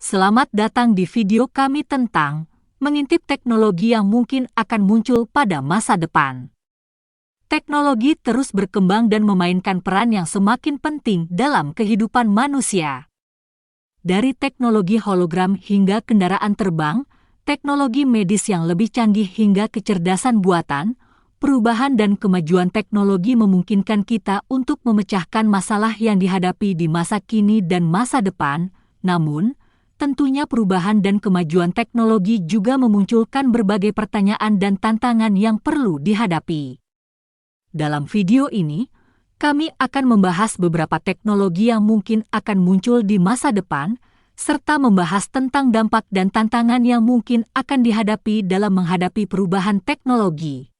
Selamat datang di video kami tentang mengintip teknologi yang mungkin akan muncul pada masa depan. Teknologi terus berkembang dan memainkan peran yang semakin penting dalam kehidupan manusia. Dari teknologi hologram hingga kendaraan terbang, teknologi medis yang lebih canggih hingga kecerdasan buatan, perubahan dan kemajuan teknologi memungkinkan kita untuk memecahkan masalah yang dihadapi di masa kini dan masa depan. Namun, tentunya perubahan dan kemajuan teknologi juga memunculkan berbagai pertanyaan dan tantangan yang perlu dihadapi. Dalam video ini, kami akan membahas beberapa teknologi yang mungkin akan muncul di masa depan, serta membahas tentang dampak dan tantangan yang mungkin akan dihadapi dalam menghadapi perubahan teknologi.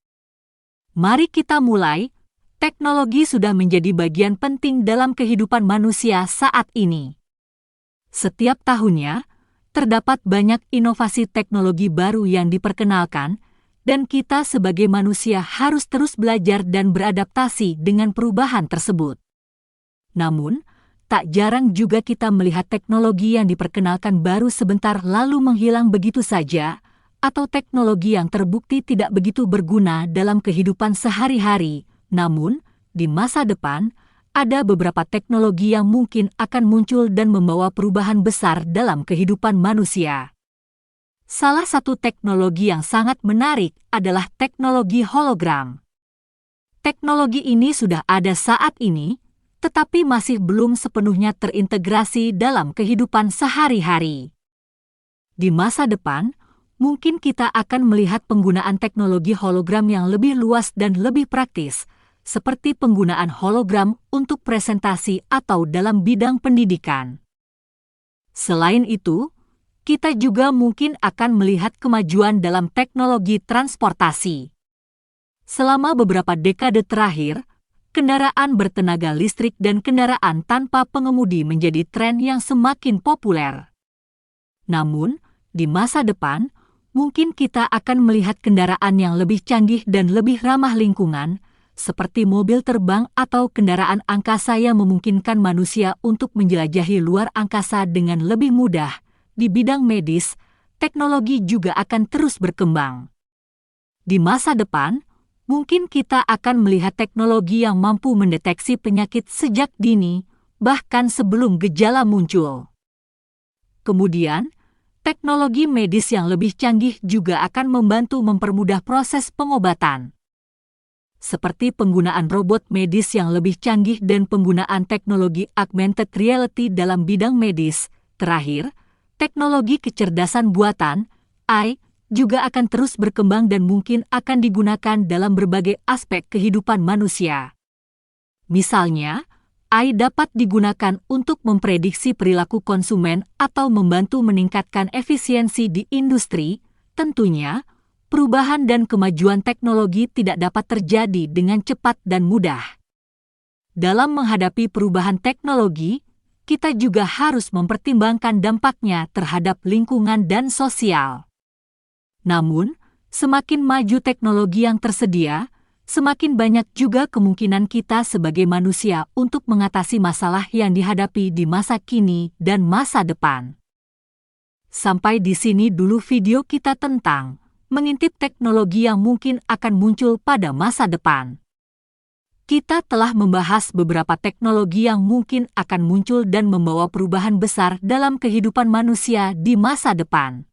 Mari kita mulai. Teknologi sudah menjadi bagian penting dalam kehidupan manusia saat ini. Setiap tahunnya, terdapat banyak inovasi teknologi baru yang diperkenalkan, dan kita sebagai manusia harus terus belajar dan beradaptasi dengan perubahan tersebut. Namun, tak jarang juga kita melihat teknologi yang diperkenalkan baru sebentar lalu menghilang begitu saja, atau teknologi yang terbukti tidak begitu berguna dalam kehidupan sehari-hari. Namun, di masa depan, ada beberapa teknologi yang mungkin akan muncul dan membawa perubahan besar dalam kehidupan manusia. Salah satu teknologi yang sangat menarik adalah teknologi hologram. Teknologi ini sudah ada saat ini, tetapi masih belum sepenuhnya terintegrasi dalam kehidupan sehari-hari. Di masa depan, mungkin kita akan melihat penggunaan teknologi hologram yang lebih luas dan lebih praktis, seperti penggunaan hologram untuk presentasi atau dalam bidang pendidikan. Selain itu, kita juga mungkin akan melihat kemajuan dalam teknologi transportasi. Selama beberapa dekade terakhir, kendaraan bertenaga listrik dan kendaraan tanpa pengemudi menjadi tren yang semakin populer. Namun, di masa depan, mungkin kita akan melihat kendaraan yang lebih canggih dan lebih ramah lingkungan, seperti mobil terbang atau kendaraan angkasa yang memungkinkan manusia untuk menjelajahi luar angkasa dengan lebih mudah. Di bidang medis, teknologi juga akan terus berkembang. Di masa depan, mungkin kita akan melihat teknologi yang mampu mendeteksi penyakit sejak dini, bahkan sebelum gejala muncul. Kemudian, teknologi medis yang lebih canggih juga akan membantu mempermudah proses pengobatan, seperti penggunaan robot medis yang lebih canggih dan penggunaan teknologi augmented reality dalam bidang medis. Terakhir, teknologi kecerdasan buatan, AI, juga akan terus berkembang dan mungkin akan digunakan dalam berbagai aspek kehidupan manusia. Misalnya, AI dapat digunakan untuk memprediksi perilaku konsumen atau membantu meningkatkan efisiensi di industri. Tentunya, perubahan dan kemajuan teknologi tidak dapat terjadi dengan cepat dan mudah. Dalam menghadapi perubahan teknologi, kita juga harus mempertimbangkan dampaknya terhadap lingkungan dan sosial. Namun, semakin maju teknologi yang tersedia, semakin banyak juga kemungkinan kita sebagai manusia untuk mengatasi masalah yang dihadapi di masa kini dan masa depan. Sampai di sini dulu video kita tentang mengintip teknologi yang mungkin akan muncul pada masa depan. Kita telah membahas beberapa teknologi yang mungkin akan muncul dan membawa perubahan besar dalam kehidupan manusia di masa depan.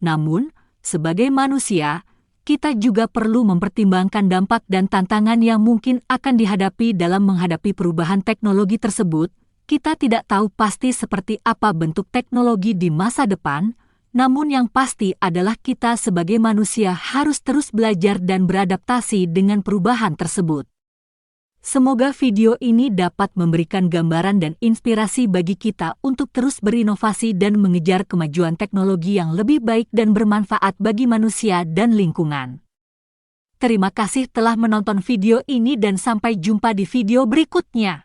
Namun, sebagai manusia, kita juga perlu mempertimbangkan dampak dan tantangan yang mungkin akan dihadapi dalam menghadapi perubahan teknologi tersebut. Kita tidak tahu pasti seperti apa bentuk teknologi di masa depan, namun yang pasti adalah kita sebagai manusia harus terus belajar dan beradaptasi dengan perubahan tersebut. Semoga video ini dapat memberikan gambaran dan inspirasi bagi kita untuk terus berinovasi dan mengejar kemajuan teknologi yang lebih baik dan bermanfaat bagi manusia dan lingkungan. Terima kasih telah menonton video ini dan sampai jumpa di video berikutnya.